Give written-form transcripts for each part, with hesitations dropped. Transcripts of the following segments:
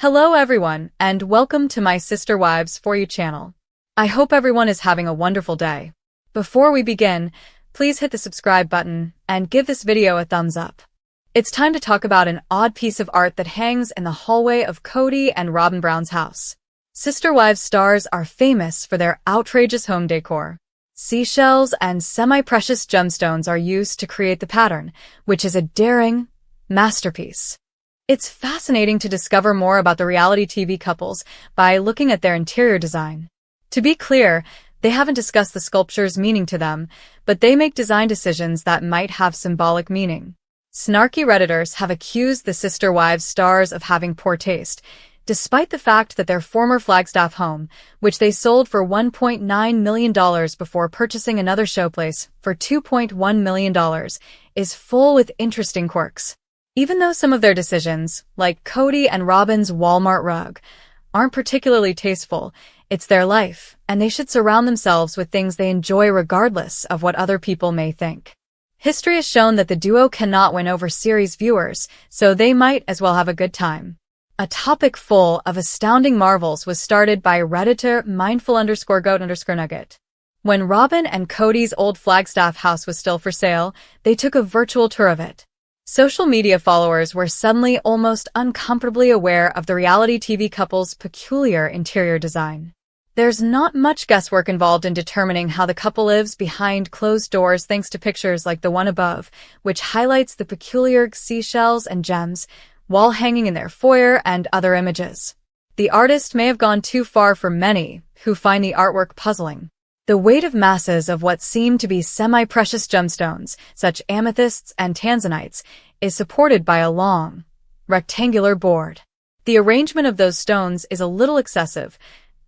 Hello everyone, and welcome to my Sister Wives For You channel. I hope everyone is having a wonderful day. Before we begin, please hit the subscribe button and give this video a thumbs up. It's time to talk about an odd piece of art that hangs in the hallway of Cody and Robyn Brown's house. Sister Wives stars are famous for their outrageous home decor. Seashells and semi-precious gemstones are used to create the pattern, which is a daring masterpiece. It's fascinating to discover more about the reality TV couples by looking at their interior design. To be clear, they haven't discussed the sculpture's meaning to them, but they make design decisions that might have symbolic meaning. Snarky Redditors have accused the Sister Wives stars of having poor taste, despite the fact that their former Flagstaff home, which they sold for $1.9 million before purchasing another showplace for $2.1 million, is full with interesting quirks. Even though some of their decisions, like Cody and Robyn's Walmart rug, aren't particularly tasteful, it's their life, and they should surround themselves with things they enjoy regardless of what other people may think. History has shown that the duo cannot win over series viewers, so they might as well have a good time. A topic full of astounding marvels was started by Redditor mindful_goat_nugget. When Robyn and Cody's old Flagstaff house was still for sale, they took a virtual tour of it. Social media followers were suddenly almost uncomfortably aware of the reality TV couple's peculiar interior design. There's not much guesswork involved in determining how the couple lives behind closed doors thanks to pictures like the one above, which highlights the peculiar seashells and gems, wall hanging in their foyer and other images. The artist may have gone too far for many, who find the artwork puzzling. The weight of masses of what seem to be semi-precious gemstones, such amethysts and tanzanites, is supported by a long, rectangular board. The arrangement of those stones is a little excessive,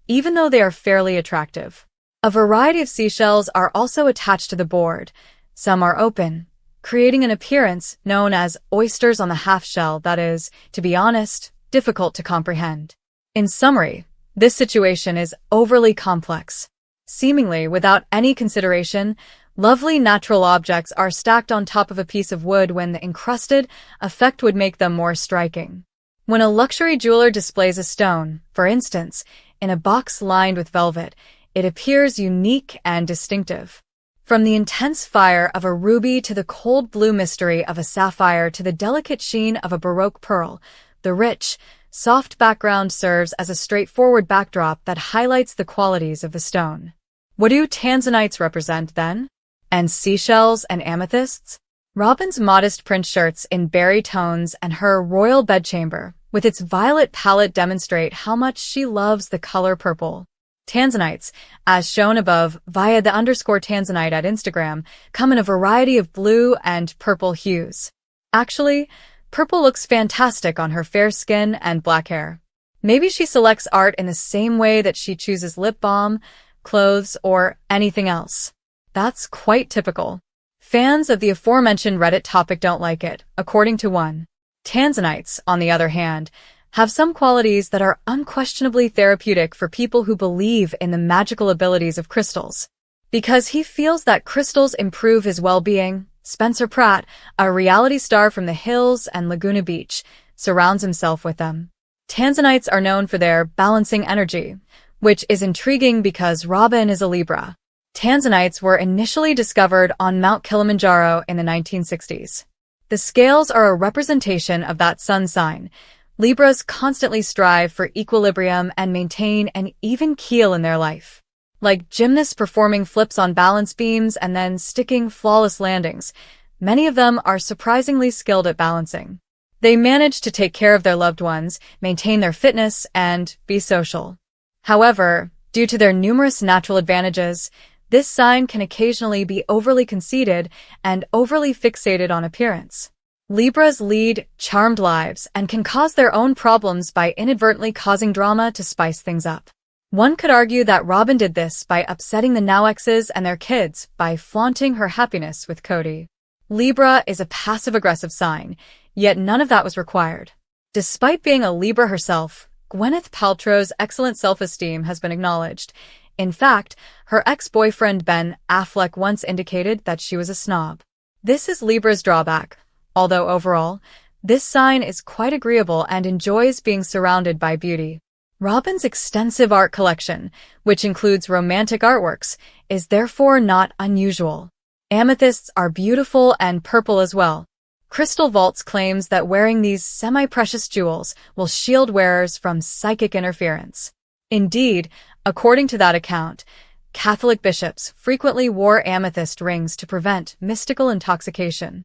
even though they are fairly attractive. A variety of seashells are also attached to the board. Some are open, creating an appearance known as oysters on the half shell that is, to be honest, difficult to comprehend. In summary, this situation is overly complex. Seemingly without any consideration, lovely natural objects are stacked on top of a piece of wood when the encrusted effect would make them more striking. When a luxury jeweler displays a stone, for instance, in a box lined with velvet, it appears unique and distinctive. From the intense fire of a ruby to the cold blue mystery of a sapphire to the delicate sheen of a Baroque pearl, the rich, soft background serves as a straightforward backdrop that highlights the qualities of the stone. What do tanzanites represent, then? And seashells and amethysts? Robyn's modest print shirts in berry tones and her royal bedchamber, with its violet palette, demonstrate how much she loves the color purple. Tanzanites, as shown above via the _tanzanite at Instagram, come in a variety of blue and purple hues. Actually, purple looks fantastic on her fair skin and black hair. Maybe she selects art in the same way that she chooses lip balm, clothes, or anything else. That's quite typical. Fans of the aforementioned Reddit topic don't like it, according to one. Tanzanites, on the other hand, have some qualities that are unquestionably therapeutic for people who believe in the magical abilities of crystals. Because he feels that crystals improve his well-being, Spencer Pratt, a reality star from the hills and Laguna Beach, surrounds himself with them. Tanzanites are known for their balancing energy, which is intriguing because Robyn is a Libra. Tanzanites were initially discovered on Mount Kilimanjaro in the 1960s. The scales are a representation of that sun sign. Libras constantly strive for equilibrium and maintain an even keel in their life. Like gymnasts performing flips on balance beams and then sticking flawless landings, many of them are surprisingly skilled at balancing. They manage to take care of their loved ones, maintain their fitness, and be social. However, due to their numerous natural advantages, this sign can occasionally be overly conceited and overly fixated on appearance. Libras lead charmed lives and can cause their own problems by inadvertently causing drama to spice things up. One could argue that Robyn did this by upsetting the now-exes and their kids by flaunting her happiness with Cody. Libra is a passive-aggressive sign, yet none of that was required. Despite being a Libra herself, Gwyneth Paltrow's excellent self-esteem has been acknowledged. In fact, her ex-boyfriend Ben Affleck once indicated that she was a snob. This is Libra's drawback, although overall, This sign is quite agreeable and enjoys being surrounded by beauty. Robyn's extensive art collection, which includes romantic artworks, is therefore not unusual. Amethysts are beautiful and purple as well. Crystal Vaults claims that wearing these semi-precious jewels will shield wearers from psychic interference. Indeed, according to that account, Catholic bishops frequently wore amethyst rings to prevent mystical intoxication.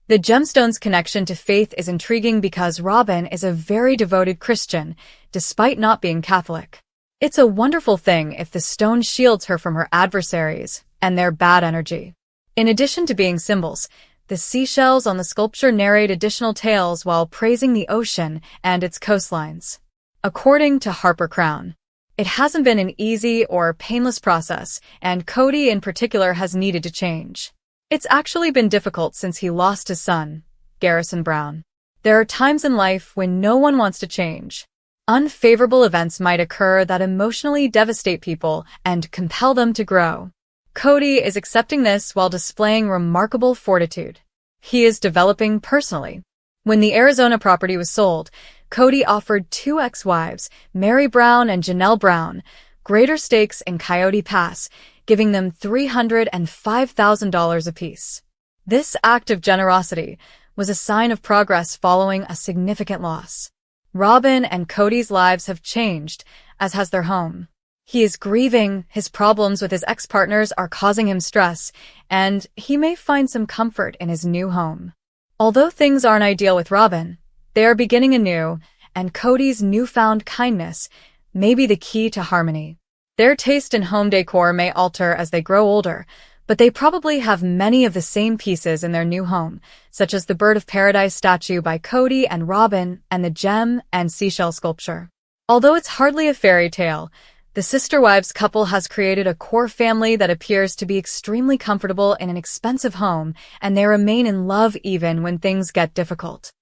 The gemstone's connection to faith is intriguing because Robyn is a very devoted Christian, despite not being Catholic. It's a wonderful thing if the stone shields her from her adversaries and their bad energy. In addition to being symbols, the seashells on the sculpture narrate additional tales while praising the ocean and its coastlines. According to Harper Crown, it hasn't been an easy or painless process, and Cody in particular has needed to change. It's actually been difficult since he lost his son, Garrison Brown. There are times in life when no one wants to change. Unfavorable events might occur that emotionally devastate people and compel them to grow. Cody is accepting this while displaying remarkable fortitude. He is developing personally. When the Arizona property was sold, Cody offered two ex-wives, Mary Brown and Janelle Brown, greater stakes in Coyote Pass, giving them $305,000 apiece. This act of generosity was a sign of progress following a significant loss. Robyn and Cody's lives have changed, as has their home. He is grieving, his problems with his ex-partners are causing him stress, and he may find some comfort in his new home. Although things aren't ideal with Robyn, they are beginning anew, and Cody's newfound kindness may be the key to harmony. Their taste in home decor may alter as they grow older, but they probably have many of the same pieces in their new home, such as the Bird of Paradise statue by Cody and Robyn and the gem and seashell sculpture. Although it's hardly a fairy tale, the Sister Wives couple has created a core family that appears to be extremely comfortable in an expensive home, and they remain in love even when things get difficult.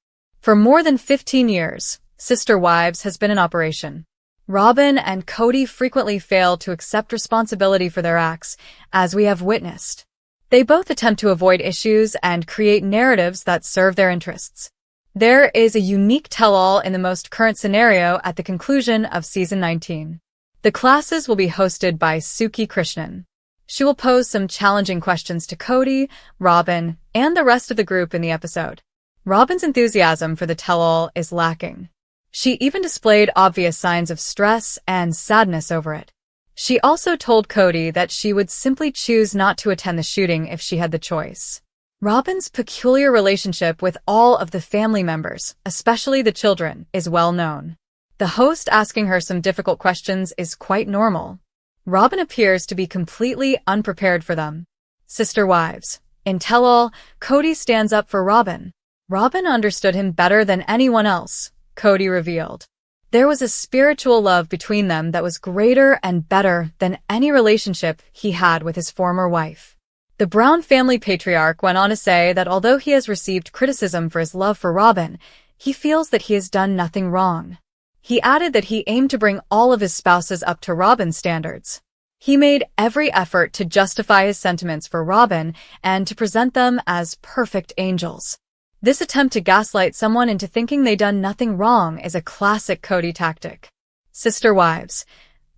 For more than 15 years, Sister Wives has been in operation. Robyn and Cody frequently fail to accept responsibility for their acts, as we have witnessed. They both attempt to avoid issues and create narratives that serve their interests. There is a unique tell-all in the most current scenario at the conclusion of Season 19. The classes will be hosted by Sukyan. She will pose some challenging questions to Cody, Robyn, and the rest of the group in the episode. Robyn's enthusiasm for the tell-all is lacking. She even displayed obvious signs of stress and sadness over it. She also told Cody that she would simply choose not to attend the shooting if she had the choice. Robyn's peculiar relationship with all of the family members, especially the children, is well known. The host asking her some difficult questions is quite normal. Robyn appears to be completely unprepared for them. Sister Wives. In tell-all, Cody stands up for Robyn. Robyn understood him better than anyone else, Cody revealed. There was a spiritual love between them that was greater and better than any relationship he had with his former wife. The Brown family patriarch went on to say that although he has received criticism for his love for Robyn, he feels that he has done nothing wrong. He added that he aimed to bring all of his spouses up to Robyn's standards. He made every effort to justify his sentiments for Robyn and to present them as perfect angels. This attempt to gaslight someone into thinking they'd done nothing wrong is a classic Cody tactic. Sister Wives.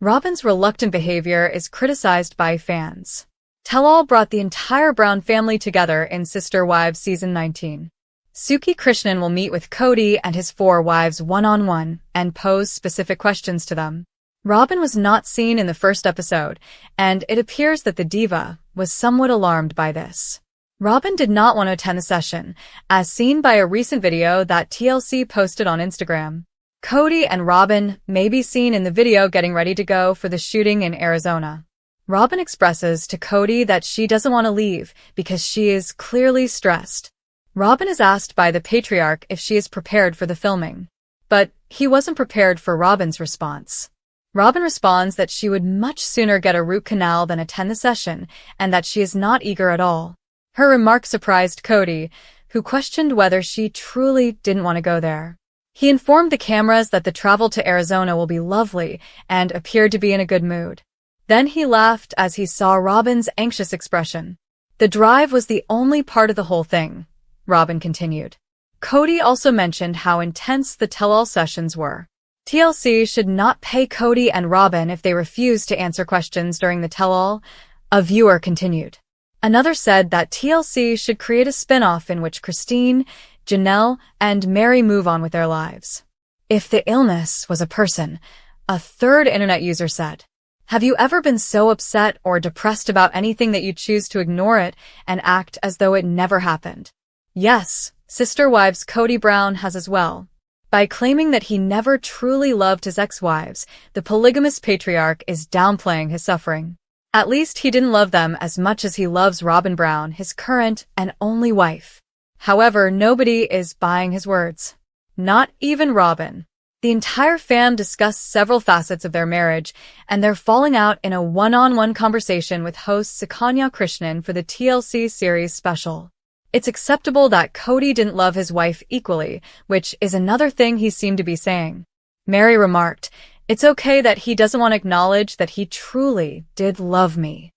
Robyn's reluctant behavior is criticized by fans. Tell-all brought the entire Brown family together in Sister Wives Season 19. Sukyan will meet with Cody and his 4 wives one-on-one and pose specific questions to them. Robyn was not seen in the first episode, and it appears that the diva was somewhat alarmed by this. Robyn did not want to attend the session, as seen by a recent video that TLC posted on Instagram. Cody and Robyn may be seen in the video getting ready to go for the shooting in Arizona. Robyn expresses to Cody that she doesn't want to leave because she is clearly stressed. Robyn is asked by the patriarch if she is prepared for the filming. But he wasn't prepared for Robyn's response. Robyn responds that she would much sooner get a root canal than attend the session, and that she is not eager at all. Her remark surprised Cody, who questioned whether she truly didn't want to go there. He informed the cameras that the travel to Arizona will be lovely and appeared to be in a good mood. Then he laughed as he saw Robyn's anxious expression. The drive was the only part of the whole thing, Robyn continued. Cody also mentioned how intense the tell-all sessions were. TLC should not pay Cody and Robyn if they refuse to answer questions during the tell-all, a viewer continued. Another said that TLC should create a spin-off in which Christine, Janelle, and Mary move on with their lives. If the illness was a person, a third internet user said. Have you ever been so upset or depressed about anything that you choose to ignore it and act as though it never happened? Yes, Sister Wives Cody Brown has as well. By claiming that he never truly loved his ex-wives, the polygamous patriarch is downplaying his suffering. At least he didn't love them as much as he loves Robyn Brown, his current and only wife. However, nobody is buying his words. Not even Robyn. The entire fam discussed several facets of their marriage, and they're falling out in a one-on-one conversation with host Sukyan Krishnan for the TLC series special. It's acceptable that Cody didn't love his wife equally, which is another thing he seemed to be saying. Mary remarked, "It's okay that he doesn't want to acknowledge that he truly did love me.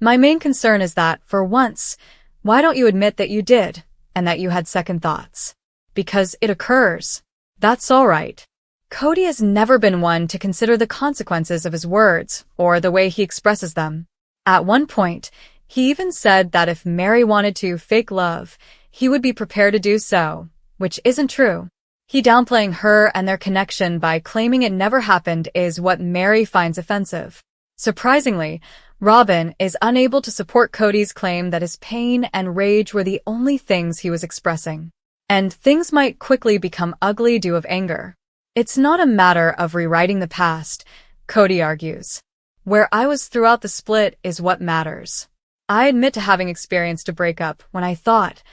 My main concern is that, for once, why don't you admit that you did, and that you had second thoughts? Because it occurs. That's all right." Cody has never been one to consider the consequences of his words or the way he expresses them. At one point, he even said that if Mary wanted to fake love, he would be prepared to do so, which isn't true. He downplaying her and their connection by claiming it never happened is what Mary finds offensive. Surprisingly, Robyn is unable to support Cody's claim that his pain and rage were the only things he was expressing. And things might quickly become ugly due of anger. It's not a matter of rewriting the past, Cody argues. Where I was throughout the split is what matters. I admit to having experienced a breakup when I thought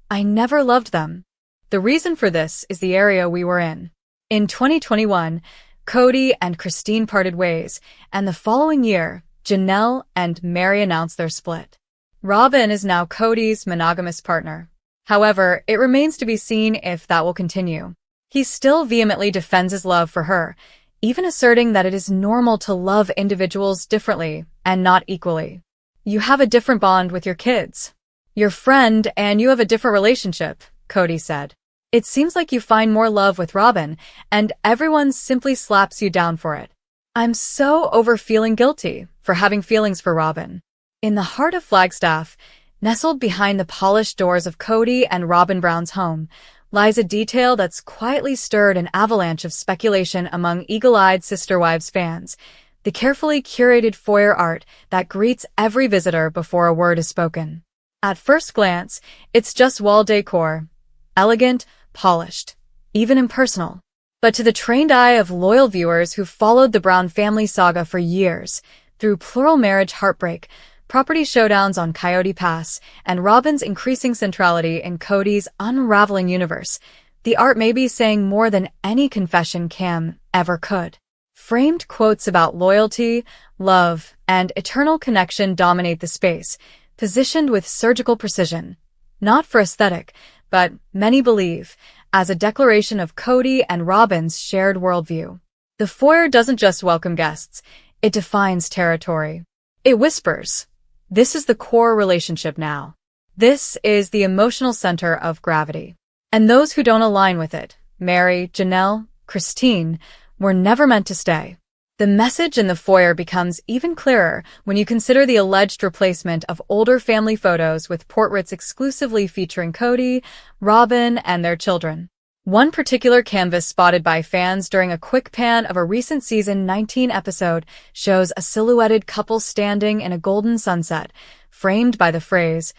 I never loved them. The reason for this is the area we were in. In 2021, Cody and Christine parted ways, and the following year, Janelle and Mary announced their split. Robyn is now Cody's monogamous partner. However, it remains to be seen if that will continue. He still vehemently defends his love for her, even asserting that it is normal to love individuals differently and not equally. You have a different bond with your kids, your friend, and you have a different relationship, Cody said. It seems like you find more love with Robyn, and everyone simply slaps you down for it. I'm so over feeling guilty for having feelings for Robyn. In the heart of Flagstaff, nestled behind the polished doors of Cody and Robyn Brown's home, lies a detail that's quietly stirred an avalanche of speculation among eagle-eyed Sister Wives fans, the carefully curated foyer art that greets every visitor before a word is spoken. At first glance, it's just wall decor, elegant, polished, even impersonal. But to the trained eye of loyal viewers who've followed the Brown family saga for years, through plural marriage heartbreak, property showdowns on Coyote Pass, and Robyn's increasing centrality in Cody's unraveling universe, the art may be saying more than any confession cam ever could. Framed quotes about loyalty, love, and eternal connection dominate the space, positioned with surgical precision. Not for aesthetic, but, many believe, as a declaration of Cody and Robyn's shared worldview. The foyer doesn't just welcome guests, it defines territory. It whispers, "This is the core relationship now. This is the emotional center of gravity." And those who don't align with it, Mary, Janelle, Christine, were never meant to stay. The message in the foyer becomes even clearer when you consider the alleged replacement of older family photos with portraits exclusively featuring Cody, Robyn, and their children. One particular canvas spotted by fans during a quick pan of a recent season 19 episode shows a silhouetted couple standing in a golden sunset, framed by the phrase,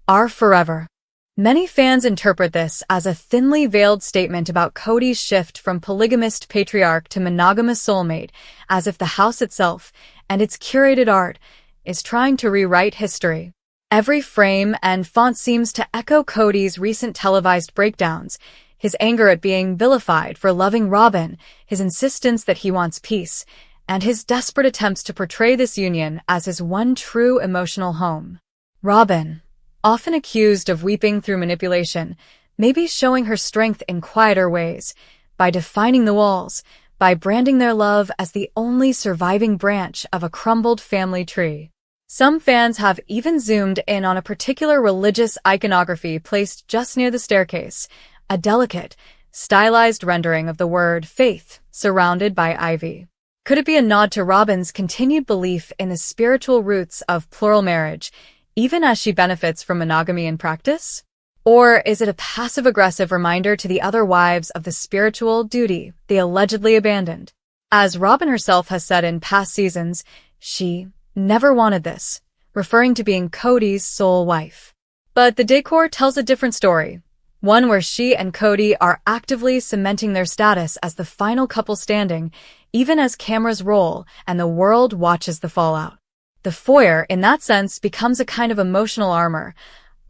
"Our forever." Many fans interpret this as a thinly veiled statement about Cody's shift from polygamist patriarch to monogamous soulmate, as if the house itself, and its curated art, is trying to rewrite history. Every frame and font seems to echo Cody's recent televised breakdowns, his anger at being vilified for loving Robyn, his insistence that he wants peace, and his desperate attempts to portray this union as his one true emotional home. Robyn, often accused of weeping through manipulation, may be showing her strength in quieter ways, by defining the walls, by branding their love as the only surviving branch of a crumbled family tree. Some fans have even zoomed in on a particular religious iconography placed just near the staircase, a delicate, stylized rendering of the word faith, surrounded by ivy. Could it be a nod to Robyn's continued belief in the spiritual roots of plural marriage, even as she benefits from monogamy in practice? Or is it a passive-aggressive reminder to the other wives of the spiritual duty they allegedly abandoned? As Robyn herself has said in past seasons, she never wanted this, referring to being Cody's sole wife. But the decor tells a different story, one where she and Cody are actively cementing their status as the final couple standing, even as cameras roll and the world watches the fallout. The foyer, in that sense, becomes a kind of emotional armor,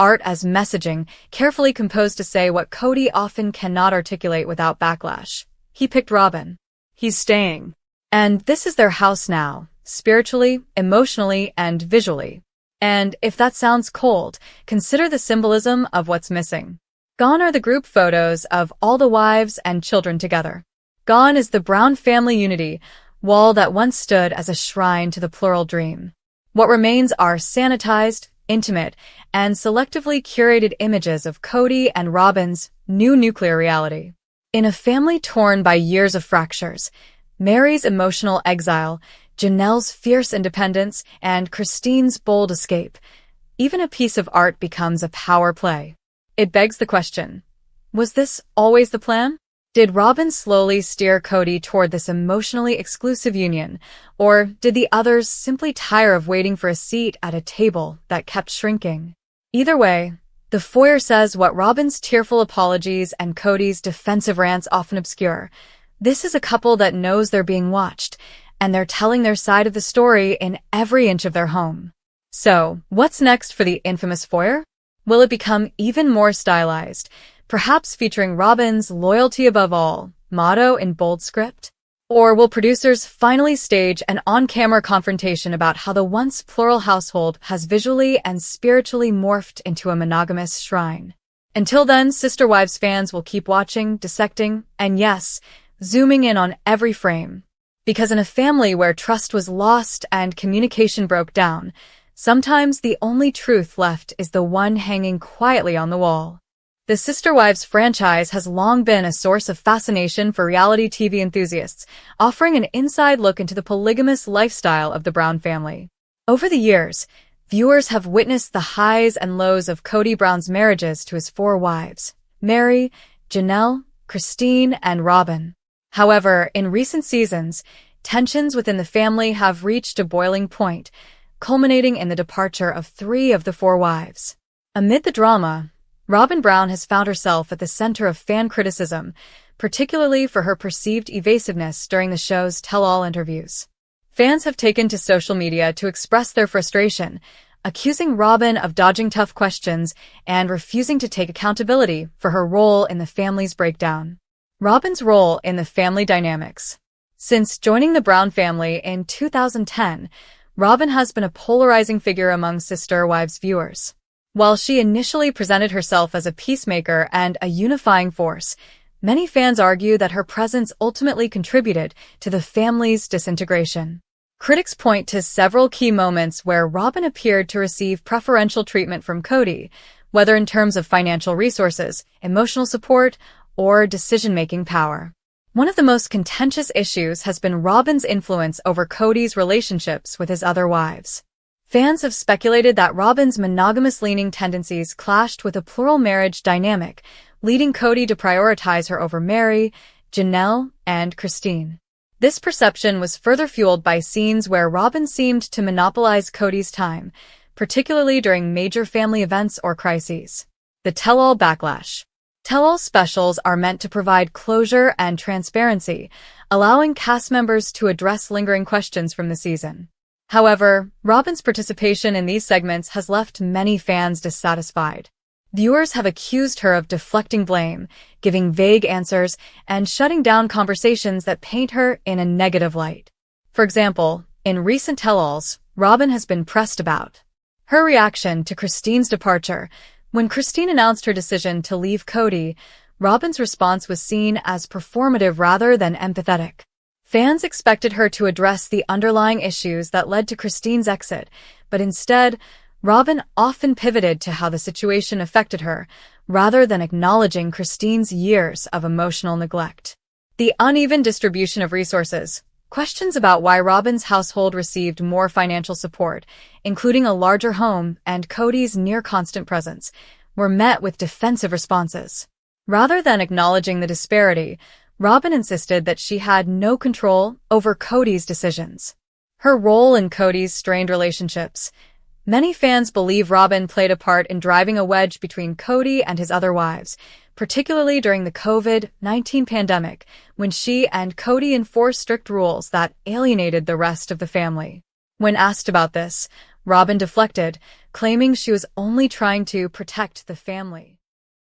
art as messaging, carefully composed to say what Cody often cannot articulate without backlash. He picked Robyn. He's staying. And this is their house now, spiritually, emotionally, and visually. And if that sounds cold, consider the symbolism of what's missing. Gone are the group photos of all the wives and children together. Gone is the Brown family unity, wall that once stood as a shrine to the plural dream. What remains are sanitized, intimate, and selectively curated images of Cody and Robyn's new nuclear reality. In a family torn by years of fractures, Mary's emotional exile, Janelle's fierce independence, and Christine's bold escape, even a piece of art becomes a power play. It begs the question, was this always the plan? Did Robyn slowly steer Cody toward this emotionally exclusive union, or did the others simply tire of waiting for a seat at a table that kept shrinking? Either way, the foyer says what Robyn's tearful apologies and Cody's defensive rants often obscure. This is a couple that knows they're being watched, and they're telling their side of the story in every inch of their home. So, what's next for the infamous foyer? Will it become even more stylized, perhaps featuring Robyn's loyalty above all motto in bold script? Or will producers finally stage an on-camera confrontation about how the once plural household has visually and spiritually morphed into a monogamous shrine? Until then, Sister Wives fans will keep watching, dissecting, and yes, zooming in on every frame. Because in a family where trust was lost and communication broke down, sometimes the only truth left is the one hanging quietly on the wall. The Sister Wives franchise has long been a source of fascination for reality TV enthusiasts, offering an inside look into the polygamous lifestyle of the Brown family. Over the years, viewers have witnessed the highs and lows of Cody Brown's marriages to his 4 wives, Mary, Janelle, Christine, and Robyn. However, in recent seasons, tensions within the family have reached a boiling point, culminating in the departure of 3 of the 4 wives. Amid the drama, Robyn Brown has found herself at the center of fan criticism, particularly for her perceived evasiveness during the show's tell-all interviews. Fans have taken to social media to express their frustration, accusing Robyn of dodging tough questions and refusing to take accountability for her role in the family's breakdown. Robyn's role in the family dynamics. Since joining the Brown family in 2010, Robyn has been a polarizing figure among Sister Wives viewers. While she initially presented herself as a peacemaker and a unifying force, many fans argue that her presence ultimately contributed to the family's disintegration. Critics point to several key moments where Robyn appeared to receive preferential treatment from Cody, whether in terms of financial resources, emotional support, or decision-making power. One of the most contentious issues has been Robyn's influence over Cody's relationships with his other wives. Fans have speculated that Robyn's monogamous-leaning tendencies clashed with a plural marriage dynamic, leading Cody to prioritize her over Mary, Janelle, and Christine. This perception was further fueled by scenes where Robyn seemed to monopolize Cody's time, particularly during major family events or crises. The tell-all backlash. Tell-all specials are meant to provide closure and transparency, allowing cast members to address lingering questions from the season. However, Robyn's participation in these segments has left many fans dissatisfied. Viewers have accused her of deflecting blame, giving vague answers, and shutting down conversations that paint her in a negative light. For example, in recent tell-alls, Robyn has been pressed about her reaction to Christine's departure. When Christine announced her decision to leave Cody, Robyn's response was seen as performative rather than empathetic. Fans expected her to address the underlying issues that led to Christine's exit, but instead, Robyn often pivoted to how the situation affected her, rather than acknowledging Christine's years of emotional neglect. The uneven distribution of resources. Questions about why Robyn's household received more financial support, including a larger home and Cody's near-constant presence, were met with defensive responses. Rather than acknowledging the disparity, Robyn insisted that she had no control over Cody's decisions. Her role in Cody's strained relationships. Many fans believe Robyn played a part in driving a wedge between Cody and his other wives, particularly during the COVID-19 pandemic, when she and Cody enforced strict rules that alienated the rest of the family. When asked about this, Robyn deflected, claiming she was only trying to protect the family.